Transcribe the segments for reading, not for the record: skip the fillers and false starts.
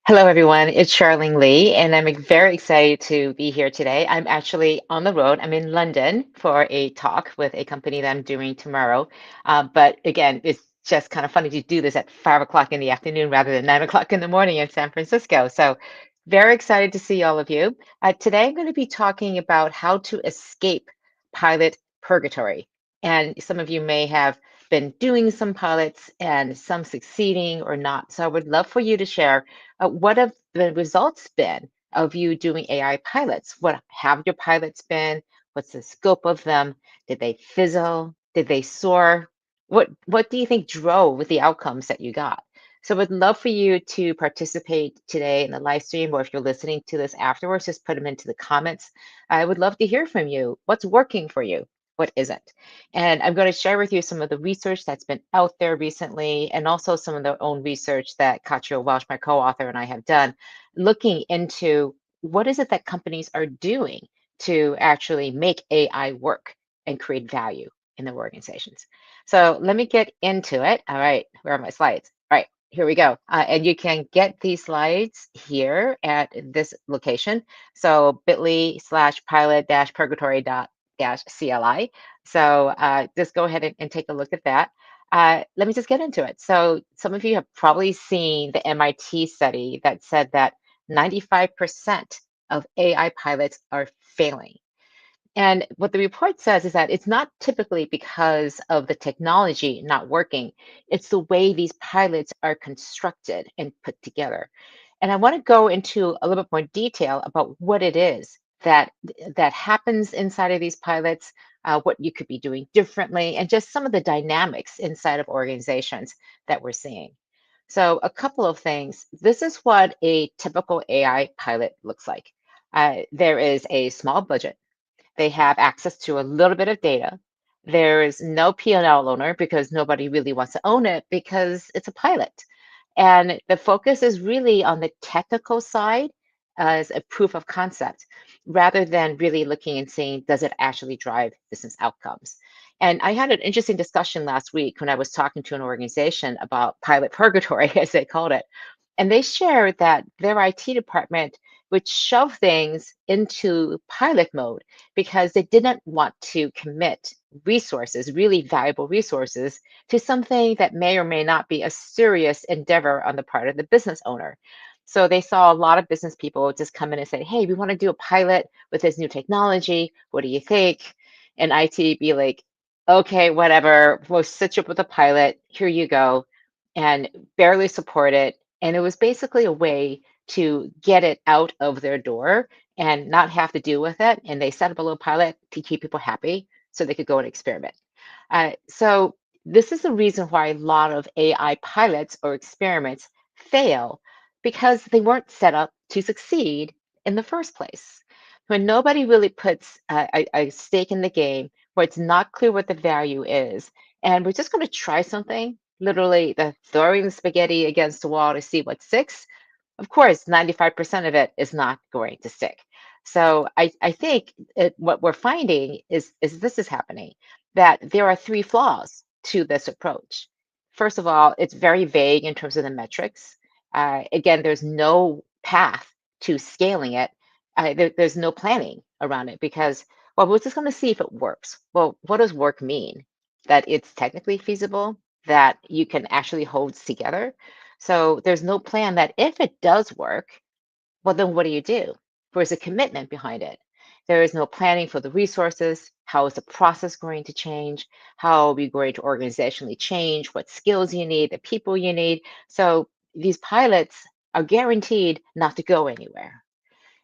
Hello, everyone. It's Charlene Lee, and I'm very excited to be here today. I'm actually on the road. I'm in London for a talk with a company that I'm doing tomorrow. But again, it's just kind of funny to do this at 5 o'clock in the afternoon rather than 9 o'clock in the morning in San Francisco. So, very excited to see all of you. Today, I'm going to be talking about how to escape pilot purgatory. And some of you may have been doing some pilots and some succeeding or not. So, I would love for you to share what have the results been of you doing AI pilots? What have your pilots been? What's the scope of them? Did they fizzle? Did they soar? What do you think drove with the outcomes that you got? So would love for you to participate today in the live stream, or if you're listening to this afterwards, just put them into the comments. I would love to hear from you. What's working for you? What isn't? And I'm going to share with you some of the research that's been out there recently, and also some of the own research that Katja Welsh, my co-author, and I have done, looking into what is it that companies are doing to actually make AI work and create value in their organizations. So let me get into it. All right, where are my slides? All right, here we go. And you can get these slides here at this location. So bit.ly/pilot purgatory CLI. So just go ahead and take a look at that. Let me just get into it. So some of you have probably seen the MIT study that said that 95% of AI pilots are failing. And what the report says is that it's not typically because of the technology not working, it's the way these pilots are constructed and put together. And I want to go into a little bit more detail about what it is that happens inside of these pilots, what you could be doing differently, and just some of the dynamics inside of organizations that we're seeing. So, a couple of things. This is what a typical AI pilot looks like. There is a small budget. They have access to a little bit of data. There is no P&L owner because nobody really wants to own it because it's a pilot. And the focus is really on the technical side as a proof of concept rather than really looking and seeing, does it actually drive business outcomes? And I had an interesting discussion last week when I was talking to an organization about pilot purgatory, as they called it. And they shared that their IT department would shove things into pilot mode because they didn't want to commit resources, really valuable resources, to something that may or may not be a serious endeavor on the part of the business owner. So they saw a lot of business people just come in and say, hey, we want to do a pilot with this new technology. What do you think? And IT be like, okay, whatever, we'll set you up with a pilot. Here you go. And barely support it. And it was basically a way to get it out of their door and not have to deal with it. And they set up a little pilot to keep people happy so they could go and experiment. So this is the reason why a lot of AI pilots or experiments fail because they weren't set up to succeed in the first place. When nobody really puts a stake in the game, where it's not clear what the value is, and we're just going to try something, literally the throwing the spaghetti against the wall to see what sticks, of course, 95% of it is not going to stick. So I think what we're finding is this is happening, that there are three flaws to this approach. First of all, it's very vague in terms of the metrics. Again, there's no path to scaling it. There's no planning around it because, well, we're just going to see if it works. Well, what does work mean? That it's technically feasible, that you can actually hold together. So there's no plan that if it does work, well, then what do you do? There's a commitment behind it. There is no planning for the resources. How is the process going to change? How are we going to organizationally change? What skills you need, the people you need. So these pilots are guaranteed not to go anywhere.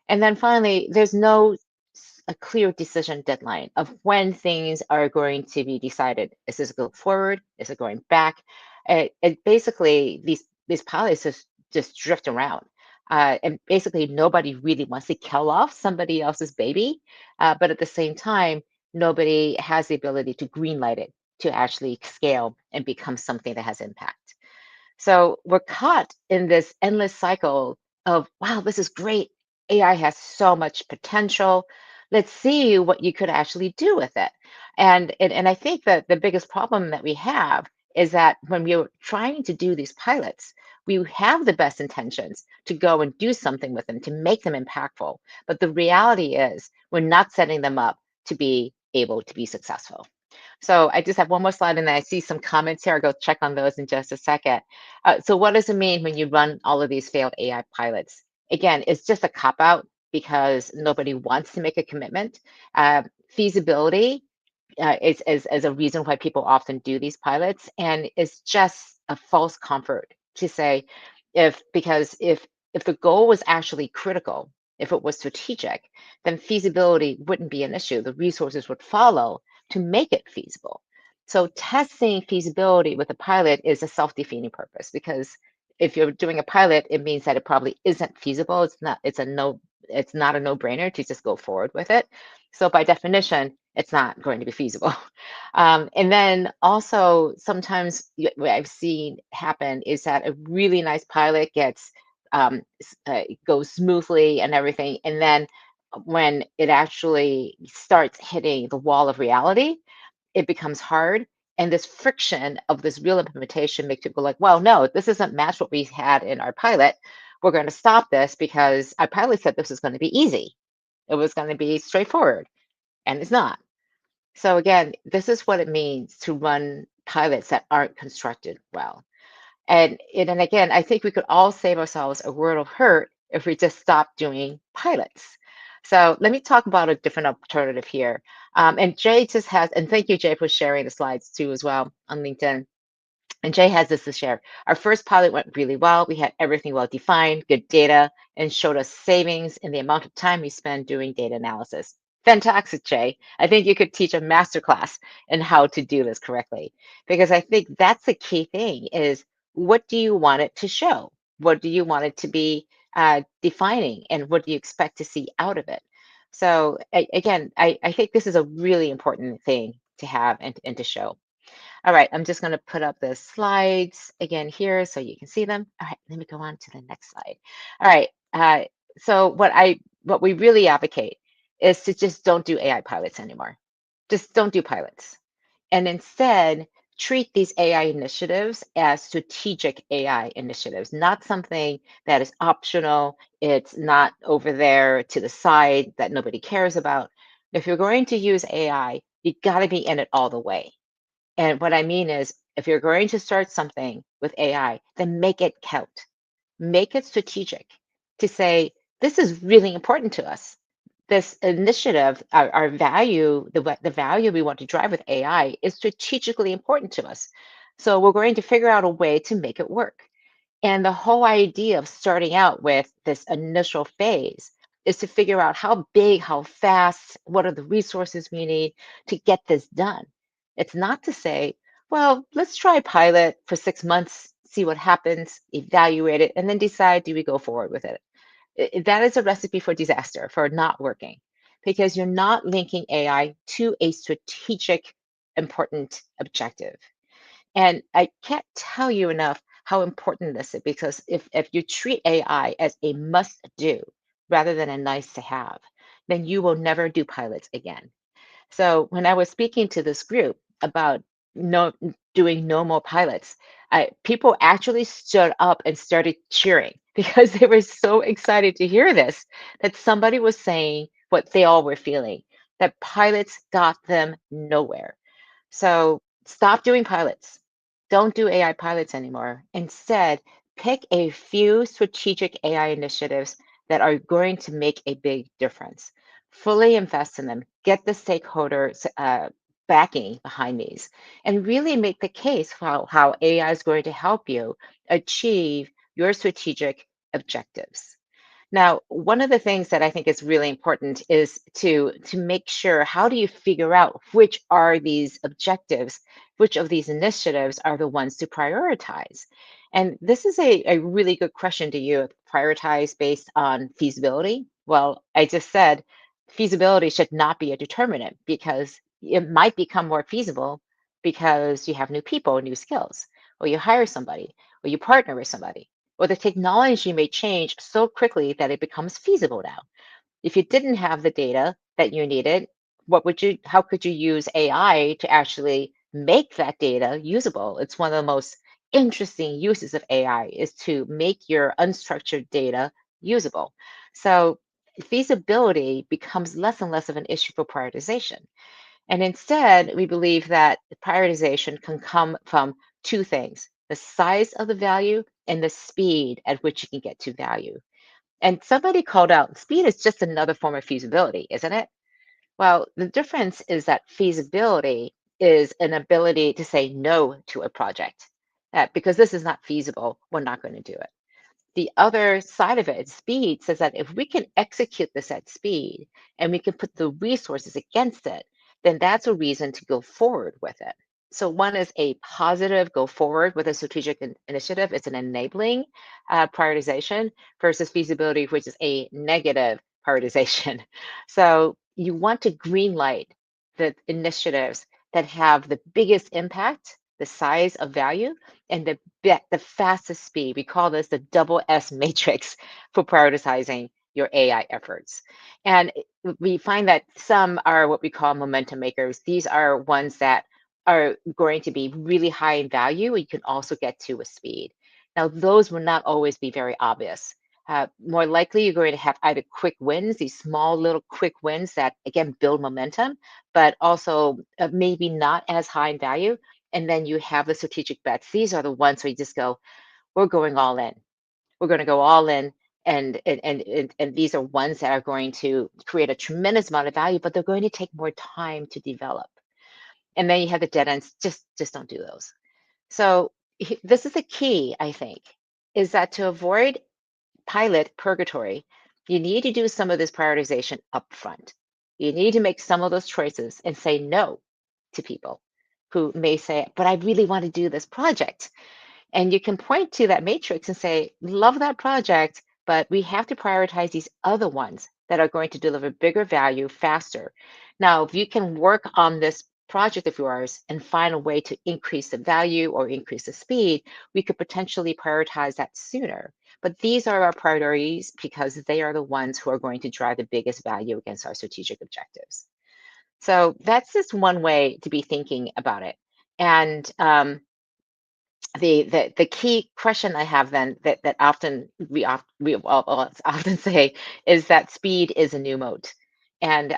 And then finally, there's no a clear decision deadline of when things are going to be decided. Is this going forward? Is it going back? It basically these pilots just drift around. And basically nobody really wants to kill off somebody else's baby, but at the same time, nobody has the ability to greenlight it to actually scale and become something that has impact. So we're caught in this endless cycle of, wow, this is great. AI has so much potential. Let's see what you could actually do with it. And I think that the biggest problem that we have is that when we are trying to do these pilots, We have the best intentions to go and do something with them to make them impactful. But the reality is, we're not setting them up to be able to be successful. So I just have one more slide and then I see some comments here. I'll go check on those in just a second. So what does it mean when you run all of these failed AI pilots? Again, it's just a cop out because nobody wants to make a commitment. Feasibility is a reason why people often do these pilots, and it's just a false comfort to say if the goal was actually critical, if it was strategic, then feasibility wouldn't be an issue. The resources would follow to make it feasible. So testing feasibility with a pilot is a self-defeating purpose because if you're doing a pilot, it means that it probably isn't feasible. It's not a no-brainer to just go forward with it. So by definition, it's not going to be feasible. And then also sometimes what I've seen happen is that a really nice pilot goes smoothly and everything, and then when it actually starts hitting the wall of reality, it becomes hard. And this friction of this real implementation makes people like, well, no, this doesn't match what we had in our pilot. We're going to stop this because our pilot said this was going to be easy. It was going to be straightforward, and it's not. So again, this is what it means to run pilots that aren't constructed well. And again, I think we could all save ourselves a world of hurt if we just stop doing pilots. So let me talk about a different alternative here. And Jay just has, and thank you, Jay, for sharing the slides too as well on LinkedIn. And Jay has this to share. Our first pilot went really well. We had everything well defined, good data, and showed us savings in the amount of time we spend doing data analysis. Fantastic, Jay. I think you could teach a masterclass in how to do this correctly. Because I think that's the key thing is what do you want it to show? What do you want it to be defining? And what do you expect to see out of it? So again, I think this is a really important thing to have and to show. All right, I'm just going to put up the slides again here so you can see them. All right, let me go on to the next slide. All right, so what we really advocate is to just don't do AI pilots anymore. Just don't do pilots, and instead treat these AI initiatives as strategic AI initiatives, not something that is optional. It's not over there to the side that nobody cares about. If you're going to use AI, you got to be in it all the way. And what I mean is, if you're going to start something with AI, then make it count, make it strategic to say, this is really important to us. This initiative, our value, the value we want to drive with AI is strategically important to us. So we're going to figure out a way to make it work. And the whole idea of starting out with this initial phase is to figure out how big, how fast, what are the resources we need to get this done. It's not to say, well, let's try pilot for 6 months, see what happens, evaluate it, and then decide do we go forward with it. That is a recipe for disaster, for not working, because you're not linking AI to a strategic, important objective. And I can't tell you enough how important this is because if you treat AI as a must do rather than a nice to have, then you will never do pilots again. So when I was speaking to this group about no doing no more pilots, people actually stood up and started cheering because they were so excited to hear this, that somebody was saying what they all were feeling, that pilots got them nowhere. So stop doing pilots. Don't do AI pilots anymore. Instead, pick a few strategic AI initiatives that are going to make a big difference. Fully invest in them, get the stakeholders backing behind these, and really make the case for how AI is going to help you achieve your strategic objectives. Now, one of the things that I think is really important is to make sure how do you figure out which are these objectives, which of these initiatives are the ones to prioritize? And this is a really good question to you. Prioritize based on feasibility. Well, I just said feasibility should not be a determinant because it might become more feasible because you have new people, new skills, or you hire somebody, or you partner with somebody, or the technology may change so quickly that it becomes feasible now. If you didn't have the data that you needed, how could you use AI to actually make that data usable? It's one of the most interesting uses of AI is to make your unstructured data usable. So feasibility becomes less and less of an issue for prioritization. And instead, we believe that prioritization can come from two things: the size of the value and the speed at which you can get to value. And somebody called out speed is just another form of feasibility, isn't it? Well, the difference is that feasibility is an ability to say no to a project. Because this is not feasible, we're not going to do it. The other side of it, speed, says that if we can execute this at speed and we can put the resources against it, then that's a reason to go forward with it. So one is a positive go forward with a strategic initiative. It's an enabling prioritization versus feasibility, which is a negative prioritization. So you want to green light the initiatives that have the biggest impact, the size of value, and the fastest speed. We call this the double S matrix for prioritizing your AI efforts. And we find that some are what we call momentum makers. These are ones that are going to be really high in value. You can also get to with speed. Now, those will not always be very obvious. More likely, you're going to have either quick wins, these small little quick wins that again build momentum, but also maybe not as high in value. And then you have the strategic bets. These are the ones where you just go, we're going all in. We're going to go all in. And these are ones that are going to create a tremendous amount of value, but they're going to take more time to develop. And then you have the dead ends. Just don't do those. So this is the key, I think, is that to avoid pilot purgatory, you need to do some of this prioritization upfront. You need to make some of those choices and say no to people who may say, but I really want to do this project. And you can point to that matrix and say, love that project, but we have to prioritize these other ones that are going to deliver bigger value faster. Now, if you can work on this project of yours and find a way to increase the value or increase the speed, we could potentially prioritize that sooner. But these are our priorities because they are the ones who are going to drive the biggest value against our strategic objectives. So that's just one way to be thinking about it. And the key question I have then that often we all often say is that speed is a new moat, and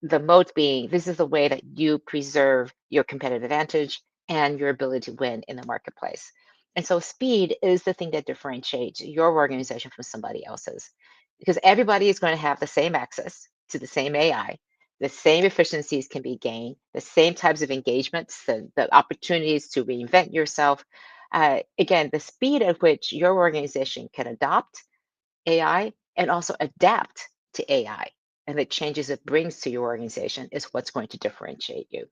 the moat being this is the way that you preserve your competitive advantage and your ability to win in the marketplace. And so speed is the thing that differentiates your organization from somebody else's, because everybody is going to have the same access to the same AI. The same efficiencies can be gained, the same types of engagements, the opportunities to reinvent yourself, again, the speed at which your organization can adopt AI and also adapt to AI and the changes it brings to your organization is what's going to differentiate you.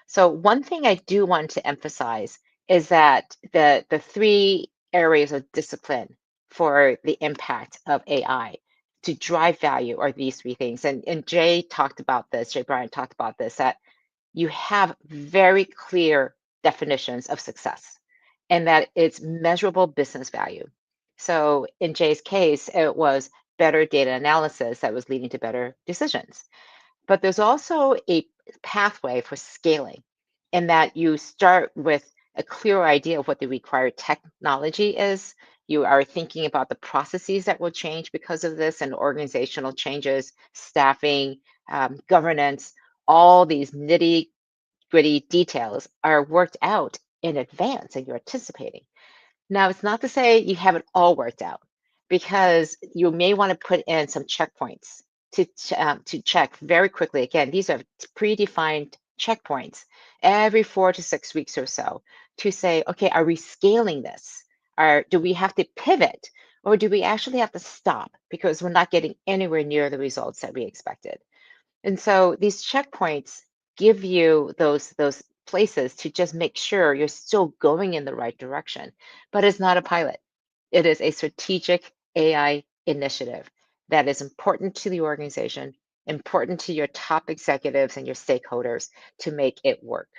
So, one thing I do want to emphasize is that the three areas of discipline for the impact of AI to drive value are these three things. And Jay Bryant talked about this, that you have very clear definitions of success and that it's measurable business value. So in Jay's case, it was better data analysis that was leading to better decisions. But there's also a pathway for scaling in that you start with a clear idea of what the required technology is. You are thinking about the processes that will change because of this and organizational changes, staffing, governance, all these nitty gritty details are worked out in advance and you're anticipating. Now, it's not to say you have it all worked out because you may want to put in some checkpoints to check very quickly. Again, these are predefined checkpoints every 4 to 6 weeks or so to say, okay, are we scaling this? Or do we have to pivot? Or do we actually have to stop because we're not getting anywhere near the results that we expected? And so these checkpoints give you those places to just make sure you're still going in the right direction. But it's not a pilot. It is a strategic AI initiative that is important to the organization, important to your top executives and your stakeholders to make it work.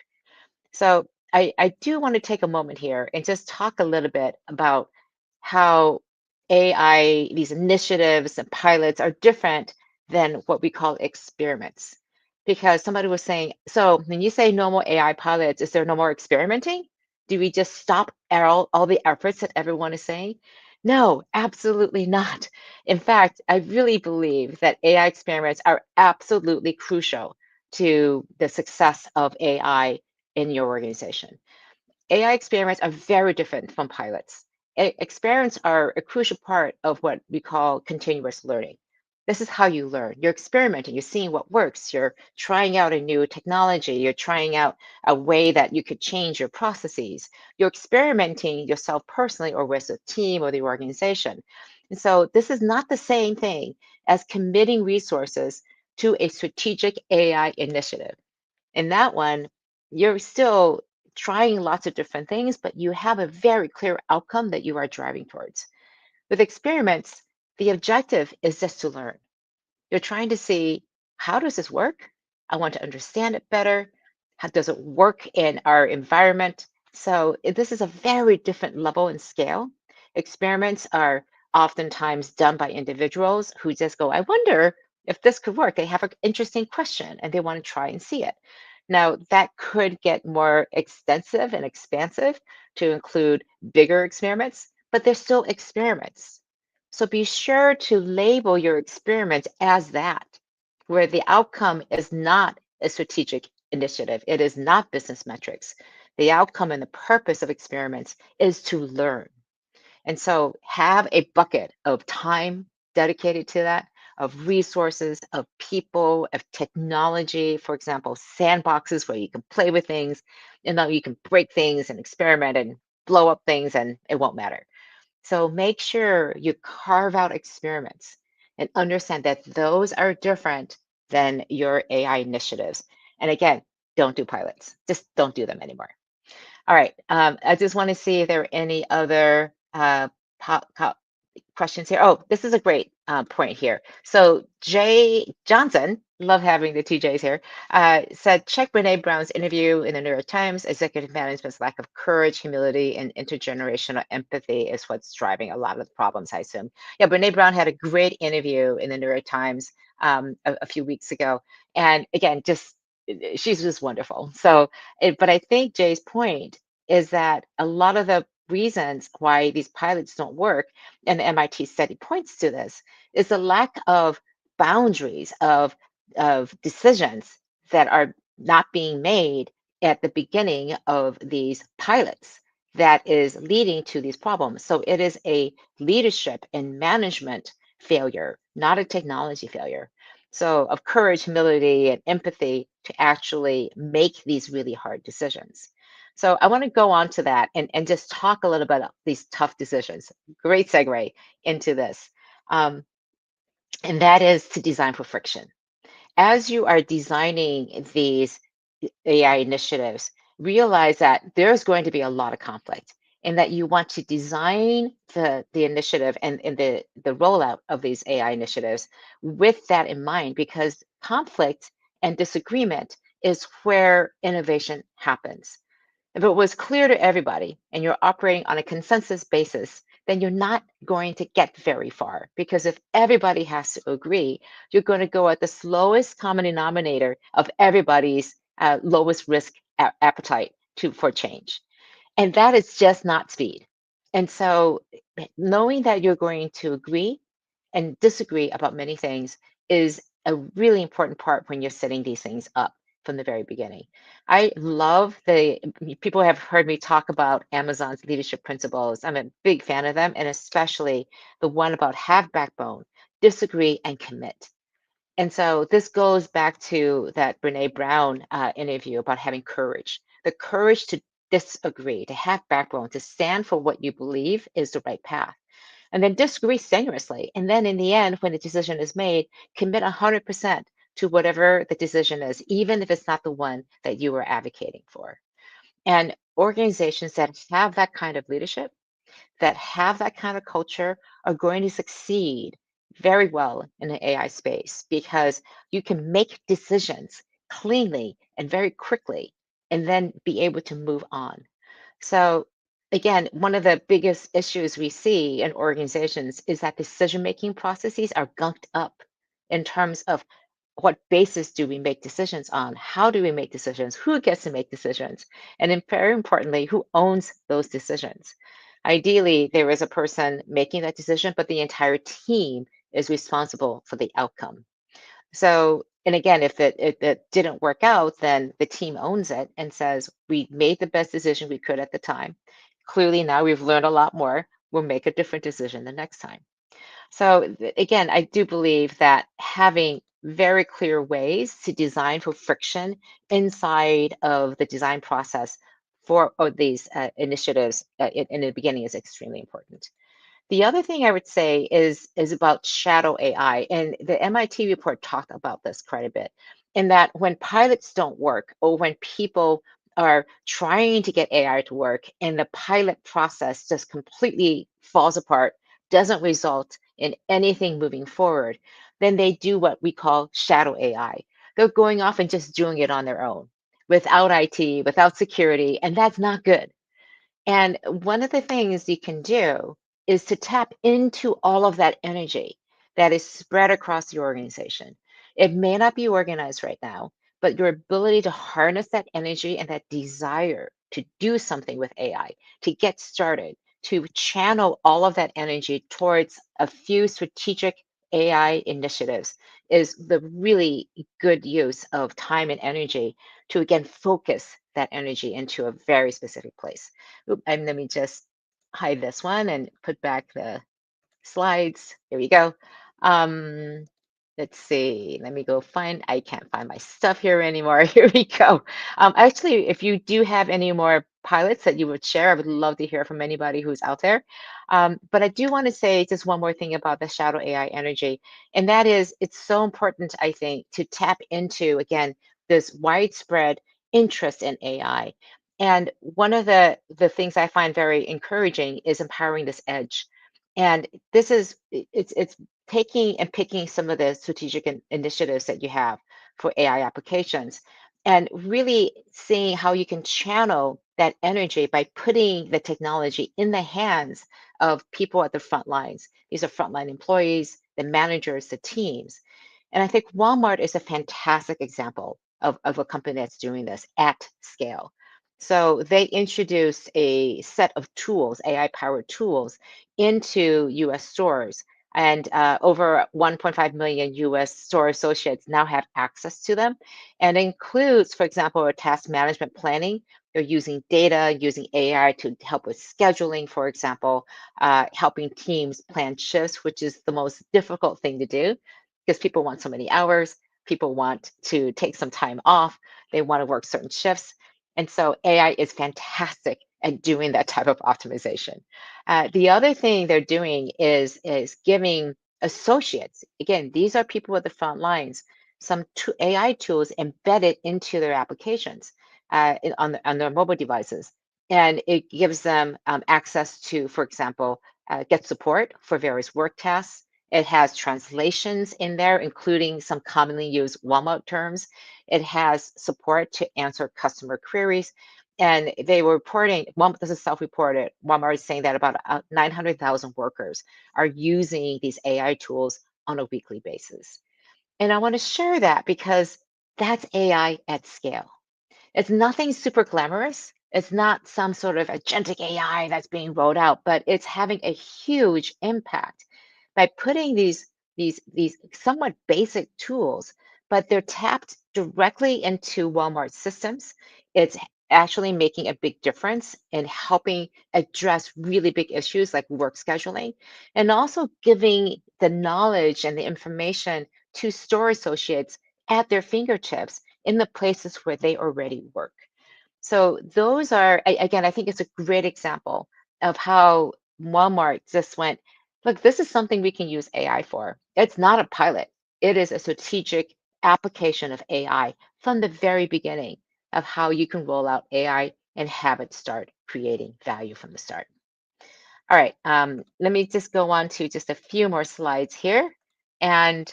So I do want to take a moment here and just talk a little bit about how AI, these initiatives and pilots are different than what we call experiments. Because somebody was saying, so when you say no more AI pilots, is there no more experimenting? Do we just stop all the efforts that everyone is saying? No, absolutely not. In fact, I really believe that AI experiments are absolutely crucial to the success of AI in your organization. AI experiments are very different from pilots. Experiments are a crucial part of what we call continuous learning. This is how you learn. You're experimenting, you're seeing what works, you're trying out a new technology, you're trying out a way that you could change your processes. You're experimenting yourself personally or with a team or the organization. And so this is not the same thing as committing resources to a strategic AI initiative. In that one, you're still trying lots of different things, but you have a very clear outcome that you are driving towards. With experiments, the objective is just to learn. You're trying to see, how does this work? I want to understand it better. How does it work in our environment? So this is a very different level and scale. Experiments are oftentimes done by individuals who just go, I wonder if this could work. They have an interesting question and they want to try and see it. Now, that could get more extensive and expansive to include bigger experiments, but they're still experiments. So be sure to label your experiment as that, where the outcome is not a strategic initiative, it is not business metrics. The outcome and the purpose of experiments is to learn. And so have a bucket of time dedicated to that, of resources, of people, of technology, for example, sandboxes where you can play with things, and then you can break things and experiment and blow up things and it won't matter. So make sure you carve out experiments and understand that those are different than your AI initiatives. And again, don't do pilots. Just don't do them anymore. All right. I just want to see if there are any other questions here. Oh, this is a great point here. So Jay Johnson, love having the two J's here, said, check Brene Brown's interview in the New York Times. Executive management's lack of courage, humility, and intergenerational empathy is what's driving a lot of the problems, I assume. Yeah, Brene Brown had a great interview in the New York Times a few weeks ago. And again, just she's just wonderful. So, but I think Jay's point is that a lot of the reasons why these pilots don't work, and the MIT study points to this, is the lack of boundaries of decisions that are not being made at the beginning of these pilots that is leading to these problems. So it is a leadership and management failure, not a technology failure. So of courage, humility, and empathy to actually make these really hard decisions. So I want to go on to that and just talk a little bit about these tough decisions. Great segue into this. Um, and that is to design for friction. As you are designing these AI initiatives, realize that there's going to be a lot of conflict and that you want to design the initiative and the rollout of these AI initiatives with that in mind, because conflict and disagreement is where innovation happens. If it was clear to everybody and you're operating on a consensus basis, then you're not going to get very far, because if everybody has to agree, you're going to go at the slowest common denominator of everybody's lowest risk appetite for change. And that is just not speed. And so knowing that you're going to agree and disagree about many things is a really important part when you're setting these things up from the very beginning. I love people have heard me talk about Amazon's leadership principles. I'm a big fan of them, and especially the one about have backbone, disagree, and commit. And so this goes back to that Brene Brown interview about having courage, the courage to disagree, to have backbone, to stand for what you believe is the right path, and then disagree strenuously. And then in the end, when the decision is made, commit 100% to whatever the decision is, even if it's not the one that you were advocating for. And organizations that have that kind of leadership, that have that kind of culture, are going to succeed very well in the AI space, because you can make decisions cleanly and very quickly and then be able to move on. So again, one of the biggest issues we see in organizations is that decision-making processes are gunked up in terms of what basis do we make decisions on? How do we make decisions? Who gets to make decisions? And then very importantly, who owns those decisions? Ideally, there is a person making that decision, but the entire team is responsible for the outcome. So, and again, if it didn't work out, then the team owns it and says, we made the best decision we could at the time. Clearly, now we've learned a lot more. We'll make a different decision the next time. So again, I do believe that having very clear ways to design for friction inside of the design process for these initiatives in the beginning is extremely important. The other thing I would say is about shadow AI, and the MIT report talked about this quite a bit. In that when pilots don't work, or when people are trying to get AI to work, and the pilot process just completely falls apart, doesn't result in anything moving forward, then they do what we call shadow AI. They're going off and just doing it on their own, without IT, without security, and that's not good. And one of the things you can do is to tap into all of that energy that is spread across the organization. It may not be organized right now, but your ability to harness that energy and that desire to do something with AI, to get started, to channel all of that energy towards a few strategic AI initiatives is the really good use of time and energy to again focus that energy into a very specific place. Oop, and let me just hide this one and put back the slides. Here we go. Um, let's see. Let me go find. I can't find my stuff here anymore. Here we go. Actually, if you do have any more pilots that you would share, I would love to hear from anybody who's out there. But I do want to say just one more thing about the shadow AI energy, and that is it's so important, I think, to tap into again this widespread interest in AI. And one of the things I find very encouraging is empowering this edge. And this is it's taking and picking some of the strategic initiatives that you have for AI applications and really seeing how you can channel that energy by putting the technology in the hands of people at the front lines. These are frontline employees, the managers, the teams. And I think Walmart is a fantastic example of a company that's doing this at scale. So they introduced a set of tools, AI powered tools, into US stores. And over 1.5 million US store associates now have access to them. And it includes, for example, a task management planning. They're using data, using AI to help with scheduling, for example, helping teams plan shifts, which is the most difficult thing to do because people want so many hours. People want to take some time off. They want to work certain shifts. And so AI is fantastic at doing that type of optimization. The other thing they're doing is giving associates, again, these are people at the front lines, some AI tools embedded into their applications on their mobile devices. And it gives them access to, for example, get support for various work tasks. It has translations in there, including some commonly used Walmart terms. It has support to answer customer queries. And they were reporting, Walmart, this is self-reported, Walmart is saying that about 900,000 workers are using these AI tools on a weekly basis. And I want to share that because that's AI at scale. It's nothing super glamorous. It's not some sort of agentic AI that's being rolled out, but it's having a huge impact by putting these somewhat basic tools, but they're tapped directly into Walmart systems. It's actually making a big difference in helping address really big issues like work scheduling and also giving the knowledge and the information to store associates at their fingertips in the places where they already work. So those are, again, I think it's a great example of how Walmart just went, look, this is something we can use AI for. It's not a pilot. It is a strategic application of AI from the very beginning of how you can roll out AI and have it start creating value from the start. All right, let me just go on to just a few more slides here. And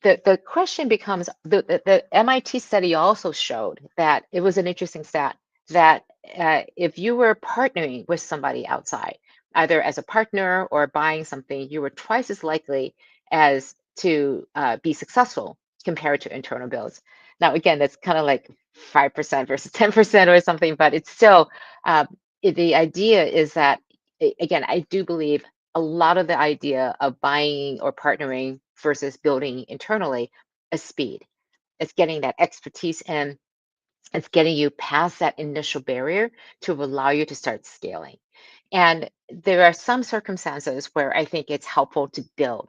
the question becomes, the MIT study also showed that it was an interesting stat that if you were partnering with somebody outside, either as a partner or buying something, you were twice as likely as to be successful compared to internal builds. Now, again, that's kind of like 5% versus 10% or something, but it's still, uh, the idea is that, again, I do believe a lot of the idea of buying or partnering versus building internally is speed. It's getting that expertise in, it's getting you past that initial barrier to allow you to start scaling. And there are some circumstances where I think it's helpful to build.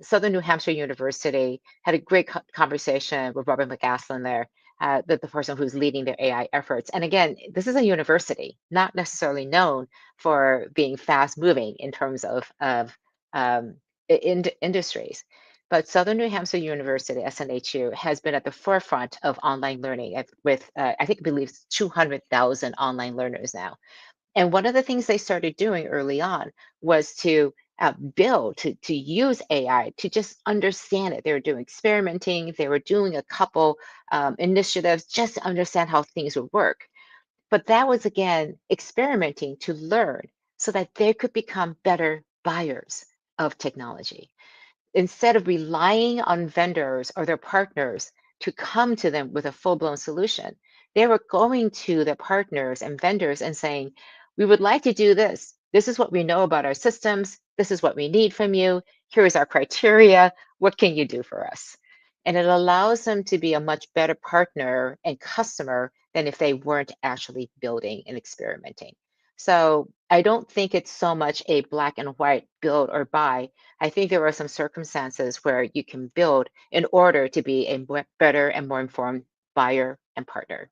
Southern New Hampshire University had a great conversation with Robert McAslin there, the person who's leading their AI efforts. And again, this is a university, not necessarily known for being fast moving in terms of industries. But Southern New Hampshire University, SNHU, has been at the forefront of online learning with, I think, believes 200,000 online learners now. And one of the things they started doing early on was to build, to use AI to just understand it. They were doing experimenting, they were doing a couple initiatives just to understand how things would work. But that was, again, experimenting to learn so that they could become better buyers of technology instead of relying on vendors or their partners to come to them with a full-blown solution, they were going to their partners and vendors and saying, we would like to do this. This is what we know about our systems. This is what we need from you. Here is our criteria. What can you do for us? And it allows them to be a much better partner and customer than if they weren't actually building and experimenting. So I don't think it's so much a black and white build or buy. I think there are some circumstances where you can build in order to be a better and more informed buyer and partner.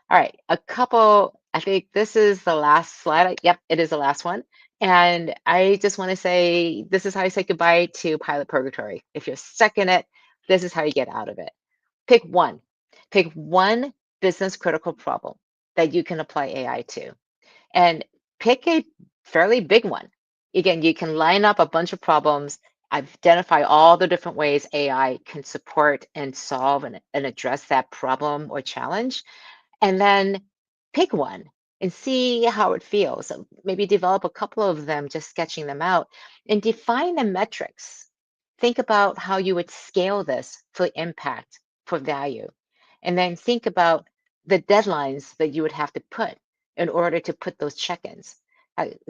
All right, a couple, I think this is the last slide. Yep, it is the last one. And I just want to say, this is how you say goodbye to pilot purgatory. If you're stuck in it, this is how you get out of it. Pick one. Pick one business critical problem that you can apply AI to and pick a fairly big one. Again, you can line up a bunch of problems, identify all the different ways AI can support and solve and address that problem or challenge, and then pick one and see how it feels. So maybe develop a couple of them, just sketching them out, and define the metrics. Think about how you would scale this for impact, for value. And then think about the deadlines that you would have to put in order to put those check-ins.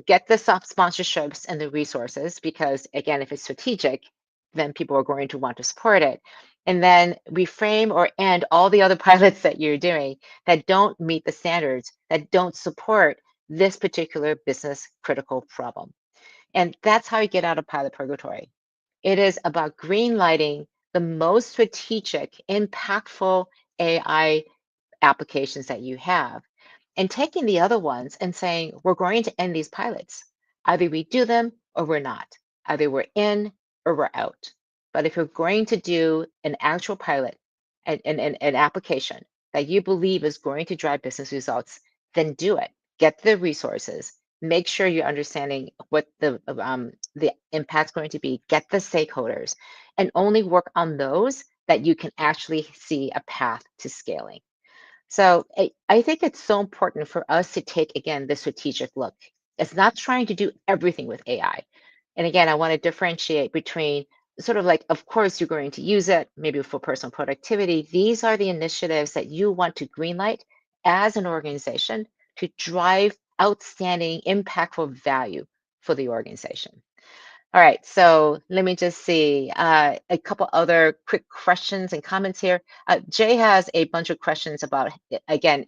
Get the sponsorships and the resources, because again, if it's strategic, then people are going to want to support it. And then reframe or end all the other pilots that you're doing that don't meet the standards, that don't support this particular business critical problem. And that's how you get out of pilot purgatory. It is about green lighting the most strategic, impactful AI applications that you have and taking the other ones and saying, we're going to end these pilots. Either we do them or we're not. Either we're in or we're out. But if you're going to do an actual pilot, an application that you believe is going to drive business results, then do it. Get the resources. Make sure you're understanding what the impact's going to be. Get the stakeholders, and only work on those that you can actually see a path to scaling. So I think it's so important for us to take, again, the strategic look. It's not trying to do everything with AI. And again, I want to differentiate between sort of like, of course, you're going to use it maybe for personal productivity. These are the initiatives that you want to greenlight as an organization to drive outstanding, impactful value for the organization. All right, so let me just see a couple other quick questions and comments here. Jay has a bunch of questions about, again,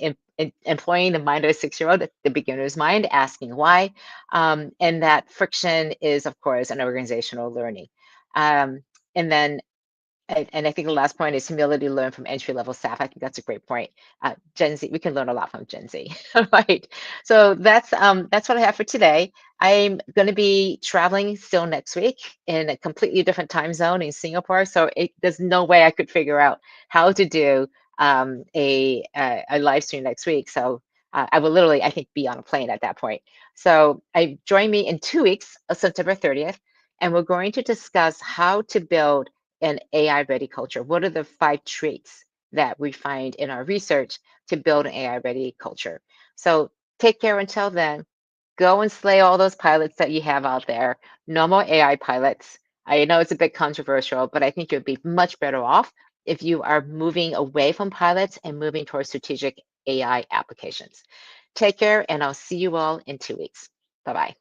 employing the mind of a 6-year-old, the beginner's mind, asking why, and that friction is, of course, an organizational learning. And then and I think the last point is humility to learn from entry-level staff. I think that's a great point. Gen Z, we can learn a lot from Gen Z, right? So that's what I have for today. I'm going to be traveling still next week in a completely different time zone in Singapore. So there's no way I could figure out how to do a live stream next week. So I will literally, I think, be on a plane at that point. So join me in 2 weeks, September 30th, and we're going to discuss how to build an AI ready culture. What are the 5 traits that we find in our research to build an AI ready culture? So take care until then. Go and slay all those pilots that you have out there. No more AI pilots. I know it's a bit controversial, but I think you'd be much better off if you are moving away from pilots and moving towards strategic AI applications. Take care, and I'll see you all in 2 weeks. Bye bye.